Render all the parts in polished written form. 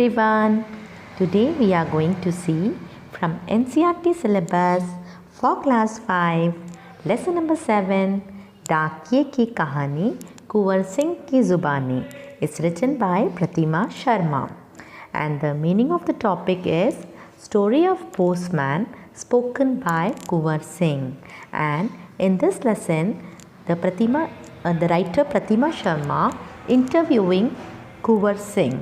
everyone. Today we are going to see from NCERT syllabus for class 5 lesson number 7 डाकिये की कहानी कुंवर सिंह की ज़ुबानी. It's written by Pratima Sharma and the meaning of the topic is story of postman spoken by Kunwar Singh. And in this lesson the writer Pratima Sharma interviewing Kunwar Singh.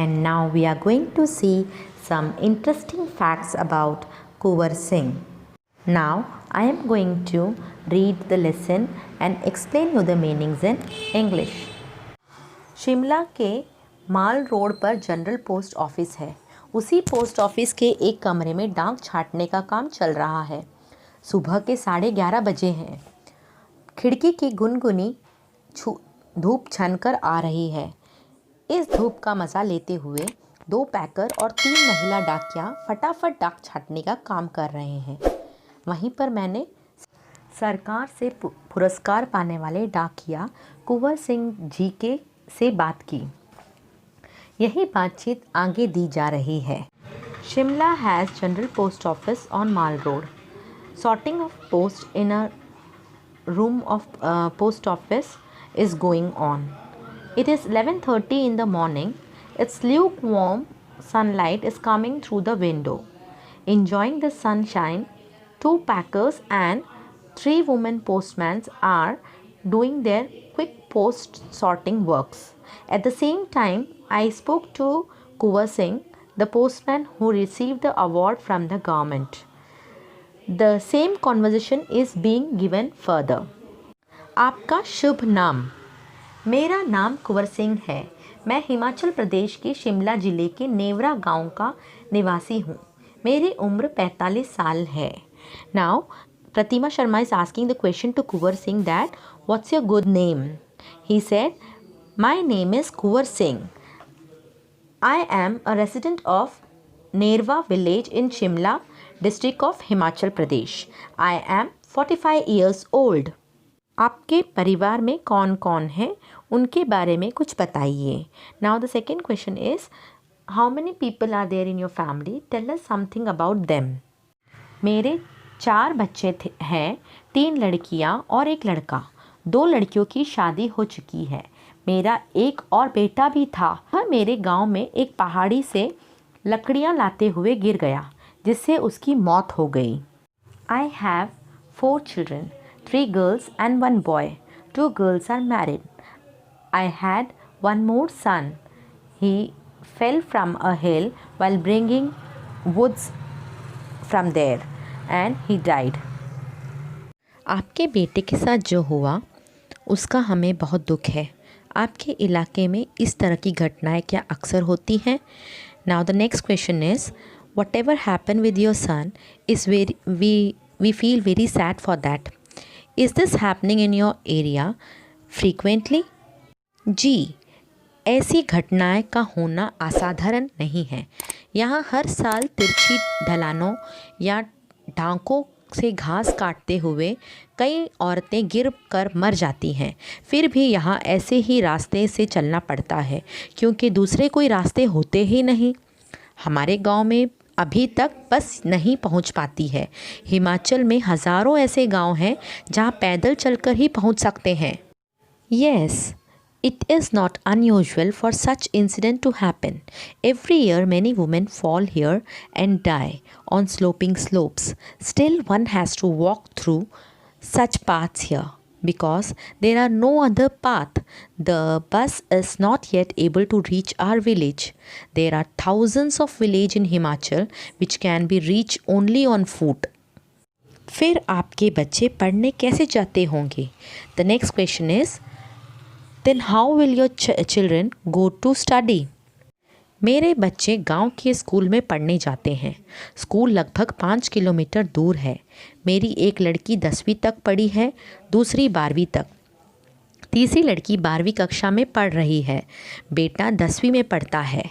And now we are going to see some interesting facts about Kunwar Singh. Now I am going to read the lesson and explain you the meanings in English. Shimla के माल road पर general post office है. उसी post office के एक कमरे में डाक छांटने का काम चल रहा है. सुबह के 11:30 बजे हैं. खिड़की की गुनगुनी धूप छनकर आ रही है. इस धूप का मज़ा लेते हुए 2 पैकर और 3 महिला डाकिया फटाफट डाक छांटने का काम कर रहे हैं. वहीं पर मैंने सरकार से पुरस्कार पाने वाले डाकिया कुंवर सिंह जी से बात की. यही बातचीत आगे दी जा रही है. Shimla has general post office on mall road. Sorting of post in a room of post office is going on. It is 11:30 in the morning. Its lukewarm sunlight is coming through the window. Enjoying the sunshine, 2 packers and 3 women postmen are doing their quick post sorting works. At the same time, I spoke to Kunwar Singh, the postman who received the award from the government. The same conversation is being given further. आपका शुभ नाम. मेरा नाम कुंवर सिंह है. मैं हिमाचल प्रदेश के शिमला ज़िले के नेवरा गांव का निवासी हूँ. मेरी उम्र 45 साल है. Now, Pratima Sharma is asking the question to Kunwar Singh that what's your good name? He said, my name is Kunwar Singh. I am a resident of Nerva village in Shimla district of Himachal Pradesh. I am 45 years old. आपके परिवार में कौन कौन है, उनके बारे में कुछ बताइए. Now the second question is, how many people are there in your family? Tell us something about them. मेरे 4 बच्चे हैं, 3 लड़कियां और 1 लड़का. 2 लड़कियों की शादी हो चुकी है. मेरा एक और बेटा भी था. वह मेरे गांव में एक पहाड़ी से लकड़ियां लाते हुए गिर गया, जिससे उसकी मौत हो गई. I have 4 children, 3 girls and 1 boy. 2 girls are married. I had 1 more son. He fell from a hill while bringing woods from there and he died. आपके बेटे के साथ जो हुआ उसका हमें बहुत दुख है. आपके इलाके में इस तरह की घटनाएं क्या अक्सर होती हैं? Now the next question is, whatever happened with your son is we feel very sad for that. Is this happening in your area frequently? जी, ऐसी घटनाएं का होना असाधारण नहीं है. यहाँ हर साल तिरछी ढलानों या ढांकों से घास काटते हुए कई औरतें गिर कर मर जाती हैं. फिर भी यहाँ ऐसे ही रास्ते से चलना पड़ता है, क्योंकि दूसरे कोई रास्ते होते ही नहीं. हमारे गांव में अभी तक बस नहीं पहुंच पाती है. हिमाचल में हज़ारों ऐसे गांव हैं जहां पैदल चलकर ही पहुंच सकते हैं. Yes, it is not unusual for such incident to happen. Every year many women fall here and die on sloping slopes. Still one has to walk through such paths here because there are no other path. The bus is not yet able to reach our village. There are thousands of villages in Himachal which can be reached only on foot. फिर आपके बच्चे पढ़ने कैसे जाते होंगे? The next question is, then how will your children go to study? मेरे बच्चे गांव के स्कूल में पढ़ने जाते हैं. स्कूल लगभग 5 किलोमीटर दूर है. मेरी एक लड़की 10वीं तक पढ़ी है, दूसरी 12वीं तक. तीसरी लड़की 12वीं कक्षा में पढ़ रही है. बेटा 10वीं में पढ़ता है.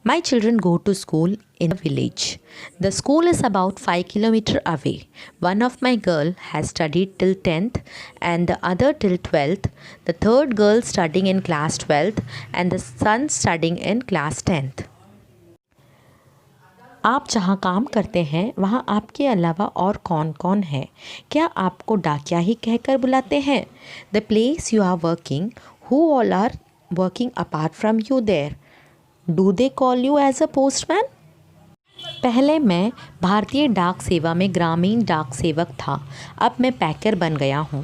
My children go to school in a village. The school is about 5 kilometers away. One of my girl has studied till 10th and the other till 12th. The third girl studying in class 12th and the son studying in class 10th. आप जहाँ काम करते हैं वहाँ आपके अलावा और कौन कौन है? क्या आपको डाकिया ही कहकर बुलाते हैं? The place you are working, who all are working apart from you there? Do they call you as a postman? पहले मैं भारतीय डाक सेवा में ग्रामीण डाक सेवक था। अब मैं पैकर बन गया हूँ,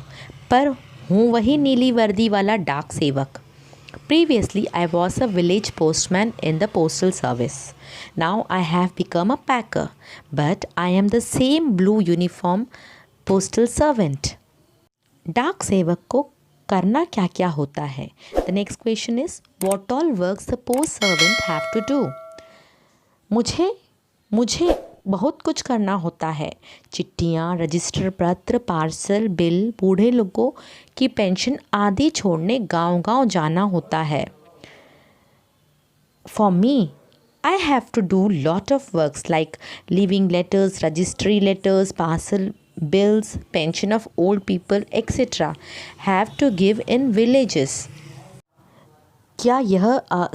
पर हूँ वही नीली वर्दी वाला डाक सेवक। Previously, I was a village postman in the postal service. Now I have become a packer, but I am the same blue uniform postal servant. डाक सेवक को करना क्या क्या होता है? The next question is, what all works the post servant have to do? मुझे बहुत कुछ करना होता है। चिट्ठियाँ, रजिस्टर पत्र, पार्सल, बिल, बूढ़े लोगों की पेंशन आदि छोड़ने गांव-गांव जाना होता है। For me, I have to do lot of works like leaving letters, registry letters, parcel, bills, pension of old people, etc. have to give in villages. क्या यह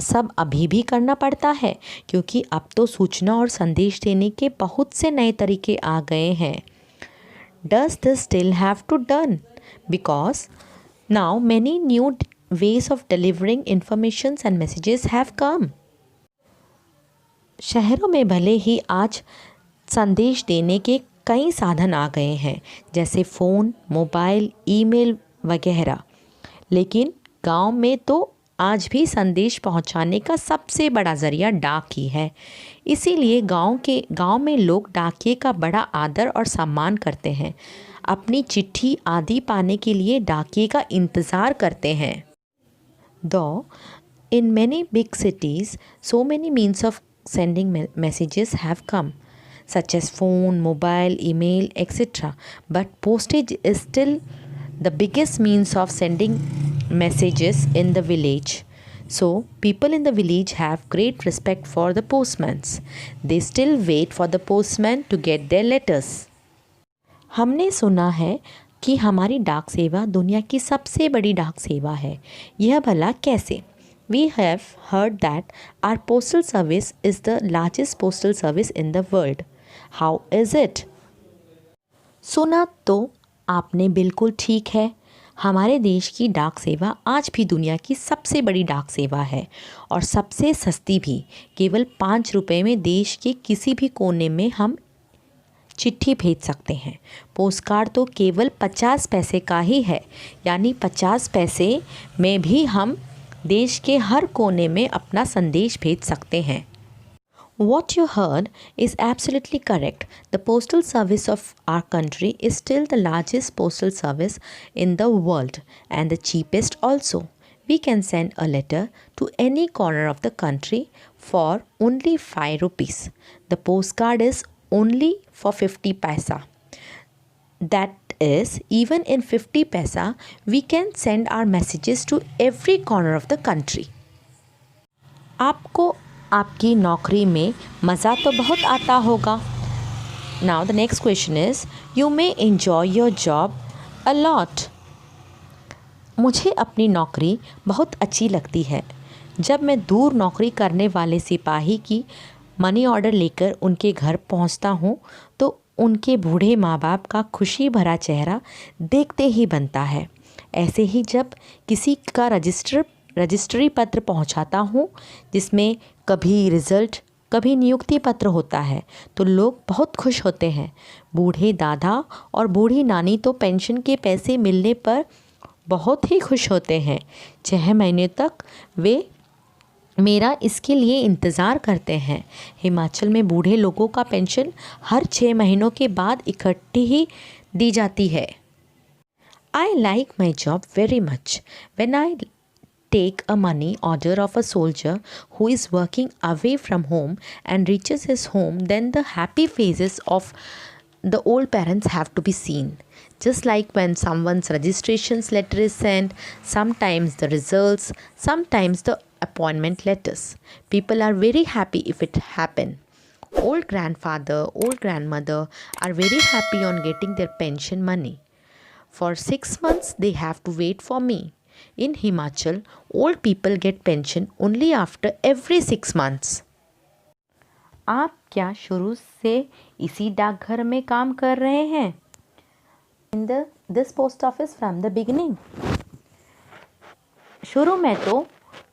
सब अभी भी करना पड़ता है? क्योंकि अब तो सूचना और संदेश देने के बहुत से नए तरीके आ गए हैं। Does this still have to done? Because now many new ways of delivering informations and messages have come. शहरों में भले ही आज संदेश देने के कई साधन आ गए हैं, जैसे फ़ोन, मोबाइल, ईमेल वगैरह, लेकिन गांव में तो आज भी संदेश पहुंचाने का सबसे बड़ा ज़रिया डाक ही है। इसीलिए गांव में लोग डाकिये का बड़ा आदर और सम्मान करते हैं। अपनी चिट्ठी आदि पाने के लिए डाकिये का इंतज़ार करते हैं। Though in many big cities, so many means of sending messages have come, such as phone, mobile, email, etc. But postage is still the biggest means of sending messages in the village. So people in the village have great respect for the postmen. They still wait for the postman to get their letters. हमने सुना है कि हमारी डाक सेवा दुनिया की सबसे बड़ी डाक सेवा है। यह भला कैसे? We have heard that our postal service is the largest postal service in the world. How is it? सुना तो आपने बिल्कुल ठीक है। हमारे देश की डाक सेवा आज भी दुनिया की सबसे बड़ी डाक सेवा है और सबसे सस्ती भी। केवल 5 रुपये में देश के किसी भी कोने में हम चिट्ठी भेज सकते हैं। पोस्ट कार्ड तो केवल 50 पैसे का ही है, यानी 50 पैसे में भी हम देश के हर कोने में अपना संदेश भेज सकते हैं। What you heard is absolutely correct. The postal service of our country is still the largest postal service in the world and the cheapest also. We can send a letter to any corner of the country for only 5 rupees. The postcard is only for 50 paisa. That is, even in 50 paisa, we can send our messages to every corner of the country. आपको आपकी नौकरी में मज़ा तो बहुत आता होगा। Now the next question is, you may enjoy your job a lot. मुझे अपनी नौकरी बहुत अच्छी लगती है। जब मैं दूर नौकरी करने वाले सिपाही की मनी ऑर्डर लेकर उनके घर पहुंचता हूं, तो उनके बूढ़े माँ बाप का खुशी भरा चेहरा देखते ही बनता है। ऐसे ही जब किसी का रजिस्ट्री पत्र पहुंचाता हूं, जिसमें कभी रिज़ल्ट, कभी नियुक्ति पत्र होता है, तो लोग बहुत खुश होते हैं। बूढ़े दादा और बूढ़ी नानी तो पेंशन के पैसे मिलने पर बहुत ही खुश होते हैं। 6 महीने तक वे मेरा इसके लिए इंतज़ार करते हैं। हिमाचल में बूढ़े लोगों का पेंशन हर 6 महीनों के बाद इकट्ठी ही दी जाती है। I like my job very much. When I take a money order of a soldier who is working away from home and reaches his home, then the happy faces of the old parents have to be seen. Just like when someone's registration letter is sent, sometimes the results, sometimes the appointment letters. People are very happy if it happen. Old grandfather, old grandmother are very happy on getting their pension money. For 6 months they have to wait for me. In Himachal, old people get pension only after every 6 months. आप क्या शुरू से इसी डाकघर में काम कर रहे हैं? In this post office from the beginning. शुरू में तो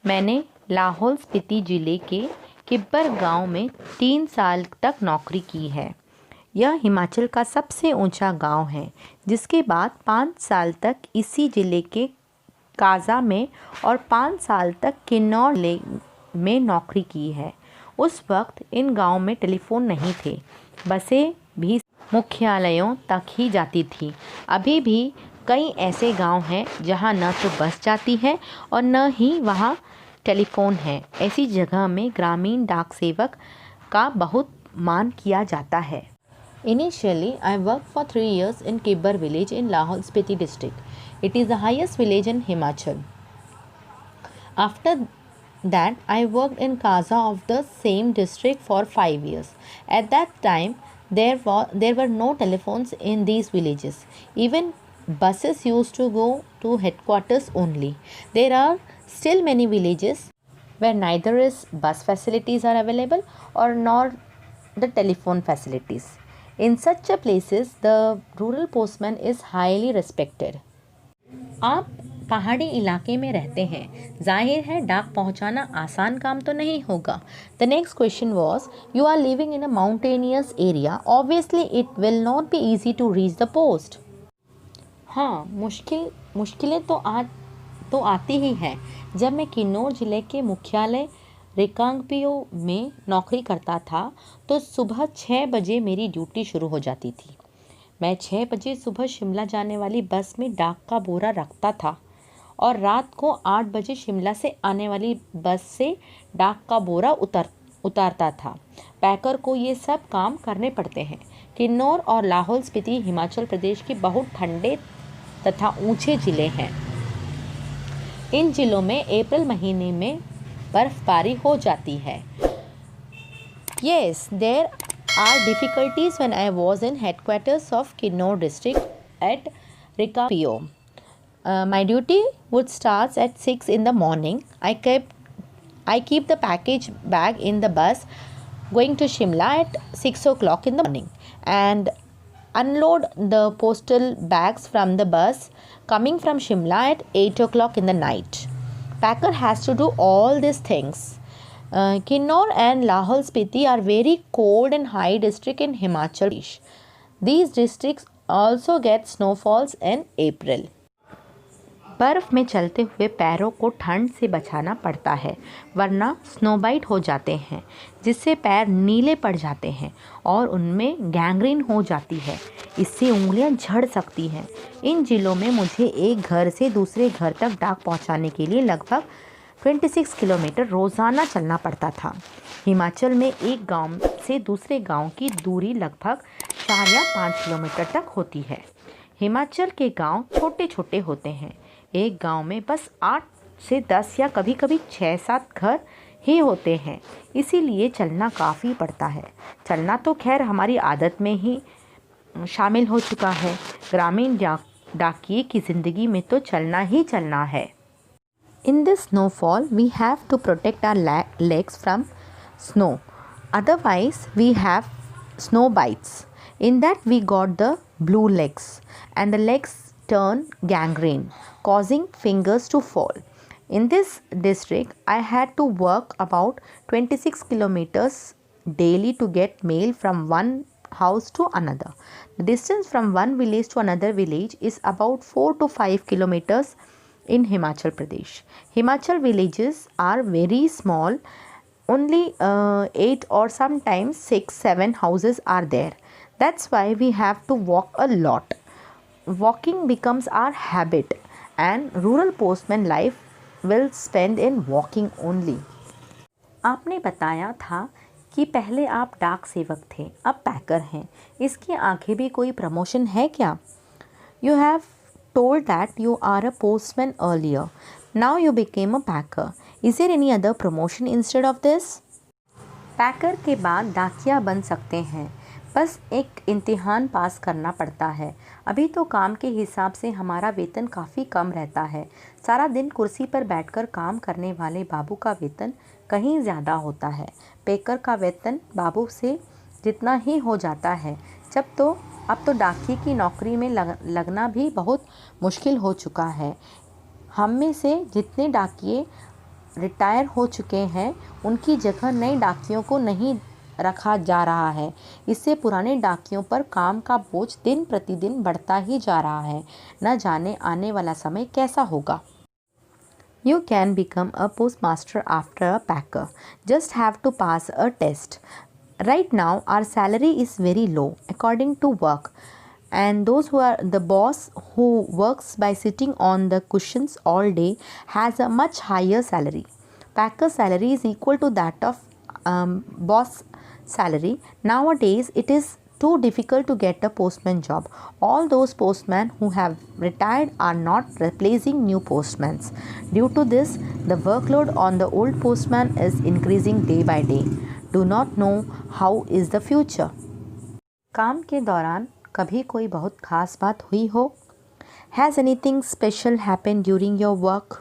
मैंने लाहौल स्पीति जिले के किब्बर गांव में 3 साल तक नौकरी की है। यह हिमाचल का सबसे ऊंचा गांव है, जिसके बाद 5 साल तक इसी जिले के काजा में और 5 साल तक किन्नौर जिले में नौकरी की है। उस वक्त इन गांव में टेलीफोन नहीं थे, बसें भी मुख्यालयों तक ही जाती थी। अभी भी कई ऐसे गांव हैं जहां न तो बस जाती है और न ही वहां टेलीफोन है। ऐसी जगह में ग्रामीण डाक सेवक का बहुत मान किया जाता है। Initially, I worked for 3 years in Kibber village in Lahaul Spiti district. It is the highest village in Himachal. After that, I worked in Kaza of the same district for 5 years. At that time, there were no telephones in these villages. Even buses used to go to headquarters only. There are still many villages where neither is bus facilities are available or nor the telephone facilities. In such a places, the rural postman is highly respected. आप पहाड़ी इलाके में रहते हैं, जाहिर है डाक पहुंचाना आसान काम तो नहीं होगा। The next question was, you are living in a mountainous area. Obviously, it will not be easy to reach the post. हाँ, मुश्किलें तो आती ही हैं। जब मैं किन्नौर जिले के मुख्यालय रिकांगपियो में नौकरी करता था तो सुबह 6 बजे मेरी ड्यूटी शुरू हो जाती थी। मैं 6 बजे सुबह शिमला जाने वाली बस में डाक का बोरा रखता था और रात को 8 बजे शिमला से आने वाली बस से डाक का बोरा उतारता था। पैकर को ये सब काम करने पड़ते हैं। किन्नौर और लाहौल स्पीति हिमाचल प्रदेश के बहुत ठंडे तथा ऊंचे ज़िले हैं। इन ज़िलों में अप्रैल महीने में बर्फबारी हो जाती है। Yes, there are difficulties when I was in headquarters of Kinnor district at Rikapio. My duty would start at 6 in the morning. I keep the package bag in the bus going to Shimla at 6 o'clock in the morning and unload the postal bags from the bus coming from Shimla at 8 o'clock in the night. Packer has to do all these things. Kinnor and Lahaul Spiti are very cold and high district in Himachal Pradesh. These districts also get snowfalls in April. बर्फ़ में चलते हुए पैरों को ठंड से बचाना पड़ता है, वरना स्नोबाइट हो जाते हैं, जिससे पैर नीले पड़ जाते हैं और उनमें गैंग्रीन हो जाती है। इससे उंगलियां झड़ सकती हैं। इन ज़िलों में मुझे एक घर से दूसरे घर तक डाक पहुंचाने के लिए लगभग 26 किलोमीटर रोज़ाना चलना पड़ता था। हिमाचल में एक गांव से दूसरे गांव की दूरी लगभग 4 या 5 किलोमीटर तक होती है। हिमाचल के गांव छोटे छोटे होते हैं। एक गांव में बस 8 से 10 या कभी कभी 6-7 घर ही होते हैं, इसीलिए चलना काफ़ी पड़ता है। चलना तो खैर हमारी आदत में ही शामिल हो चुका है। ग्रामीण डाकिये की ज़िंदगी में तो चलना ही चलना है। In this snowfall, we have to protect our legs from snow. Otherwise, we have snow bites. In that, we got the blue legs, and the legs turn gangrene, causing fingers to fall. In this district, I had to work about 26 kilometers daily to get mail from one house to another. The distance from one village to another village is about 4 to 5 kilometers in Himachal Pradesh. Himachal villages are very small, only 8 or sometimes 6-7 houses are there. That's why we have to walk a lot. Walking becomes our habit and rural postman life will spend in walking only. आपने बताया था कि पहले आप डाक सेवक थे, अब पैकर हैं। इसके आगे भी कोई प्रमोशन है क्या? You have told that you are a postman earlier. Now you became a packer. Is there any other promotion instead of this? पैकर के बाद डाकिया बन सकते हैं, बस एक इम्तिहान पास करना पड़ता है। अभी तो काम के हिसाब से हमारा वेतन काफ़ी कम रहता है। सारा दिन कुर्सी पर बैठकर काम करने वाले बाबू का वेतन कहीं ज़्यादा होता है। पैकर का वेतन बाबू से जितना ही हो जाता है। अब तो डाकिये की नौकरी में लगना भी बहुत मुश्किल हो चुका है। हम में से जितने डाकिये रिटायर हो चुके हैं, उनकी जगह नए डाकियों को नहीं रखा जा रहा है। इससे पुराने डाकियों पर काम का बोझ दिन प्रतिदिन बढ़ता ही जा रहा है। न जाने आने वाला समय कैसा होगा। You can become a postmaster after a packer. Just have to pass a test. Right now, our salary is very low according to work. And those who are the boss who works by sitting on the cushions all day has a much higher salary. Packer salary is equal to that of boss salary. Nowadays, it is too difficult to get a postman job. All those postmen who have retired are not replacing new postmen. Due to this, the workload on the old postman is increasing day by day. Do not know how is the future. काम के दौरान कभी कोई बहुत खास बात हुई हो? Has anything special happened during your work?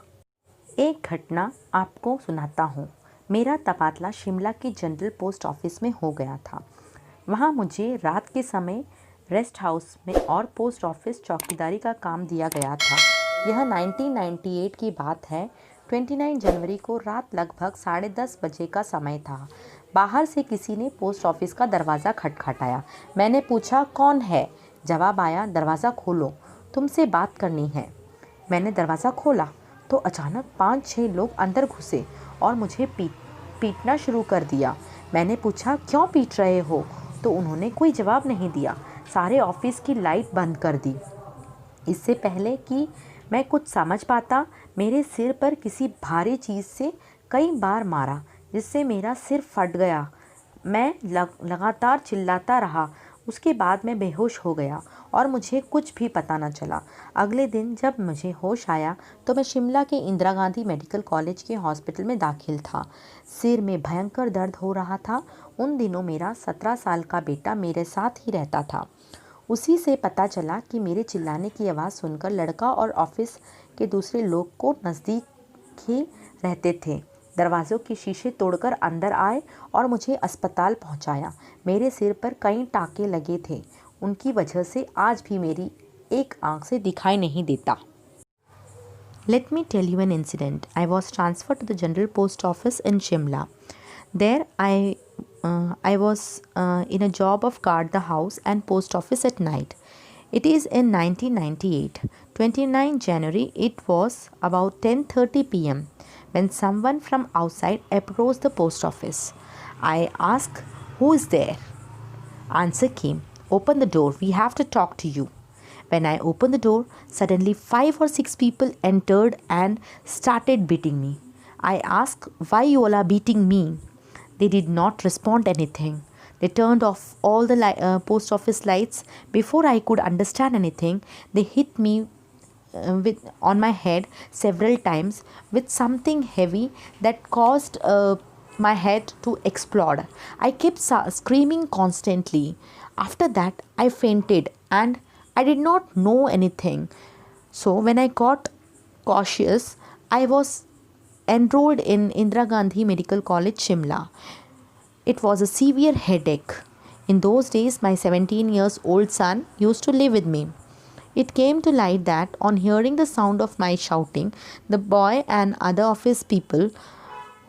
एक घटना आपको सुनाता हूँ। मेरा तबादला शिमला के जनरल पोस्ट ऑफिस में हो गया था। वहाँ मुझे रात के समय रेस्ट हाउस में और पोस्ट ऑफिस चौकीदारी का काम दिया गया था। यह 1998 की बात है। 29 जनवरी को रात लगभग 10:30 बजे का समय था। बाहर से किसी ने पोस्ट ऑफिस का दरवाज़ा खटखटाया। मैंने पूछा, कौन है? जवाब आया, दरवाज़ा खोलो, तुमसे बात करनी है। मैंने दरवाज़ा खोला तो अचानक 5-6 लोग अंदर घुसे और मुझे पीटना शुरू कर दिया। मैंने पूछा, क्यों पीट रहे हो? तो उन्होंने कोई जवाब नहीं दिया। सारे ऑफिस की लाइट बंद कर दी। इससे पहले कि मैं कुछ समझ पाता, मेरे सिर पर किसी भारी चीज़ से कई बार मारा, जिससे मेरा सिर फट गया। मैं लगातार चिल्लाता रहा। उसके बाद मैं बेहोश हो गया और मुझे कुछ भी पता न चला। अगले दिन जब मुझे होश आया तो मैं शिमला के इंदिरा गांधी मेडिकल कॉलेज के हॉस्पिटल में दाखिल था। सिर में भयंकर दर्द हो रहा था। उन दिनों मेरा 17 साल का बेटा मेरे साथ ही रहता था। उसी से पता चला कि मेरे चिल्लाने की आवाज़ सुनकर लड़का और ऑफिस के दूसरे लोग को नज़दीक ही रहते थे, दरवाज़ों के शीशे तोड़कर अंदर आए और मुझे अस्पताल पहुंचाया। मेरे सिर पर कई टाँके लगे थे। उनकी वजह से आज भी मेरी एक आंख से दिखाई नहीं देता। Let me tell you an incident. I was transferred to the General Post Office in Shimla. There I was in a job of guard the house and post office at night. It is in 1998, 29 January. It was about 10:30 p.m. when someone from outside approached the post office. I asked, "Who is there?" Answer came, "Open the door. We have to talk to you." When I opened the door, suddenly 5 or 6 people entered and started beating me. I asked, "Why you all are beating me?" They did not respond anything. They turned off all the post office lights. Before I could understand anything, they hit me on my head several times with something heavy that caused my head to explode. I kept screaming constantly. After that, I fainted and I did not know anything. So when I got cautious, I was enrolled in Indira Gandhi Medical College, Shimla. It was a severe headache. In those days, my 17 years old son used to live with me. It came to light that on hearing the sound of my shouting, the boy and other office people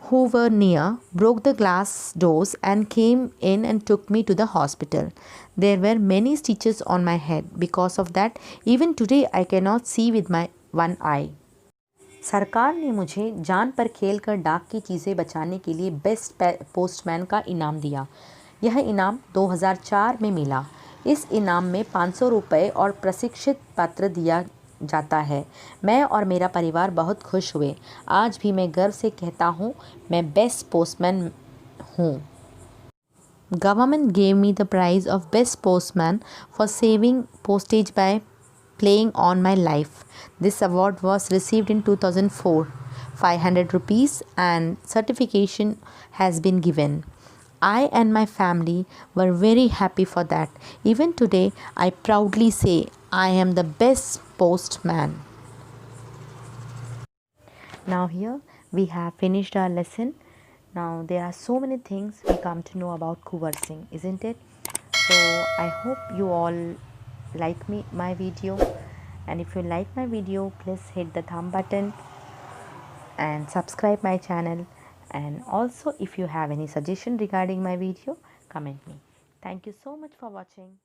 who were near broke the glass doors and came in and took me to the hospital. There were many stitches on my head. Because of that, even today I cannot see with my one eye. सरकार ने मुझे जान पर खेल कर डाक की चीज़ें बचाने के लिए बेस्ट पोस्टमैन का इनाम दिया। यह इनाम 2004 में मिला। इस इनाम में 500 रुपये और प्रशिक्षित पत्र दिया जाता है। मैं और मेरा परिवार बहुत खुश हुए। आज भी मैं गर्व से कहता हूँ, मैं बेस्ट पोस्टमैन हूँ। Government gave me the prize of best postman for saving postage by playing on my life. This award was received in 2004. 500 rupees and certification has been given. I and my family were very happy for that. Even today, I proudly say I am the best postman. Now here we have finished our lesson. Now there are so many things we come to know about Kuwar Singh, isn't it? So I hope you all like my video, and if you like my video, please hit the thumb button and subscribe my channel, and also if you have any suggestion regarding my video, comment me. Thank you so much for watching.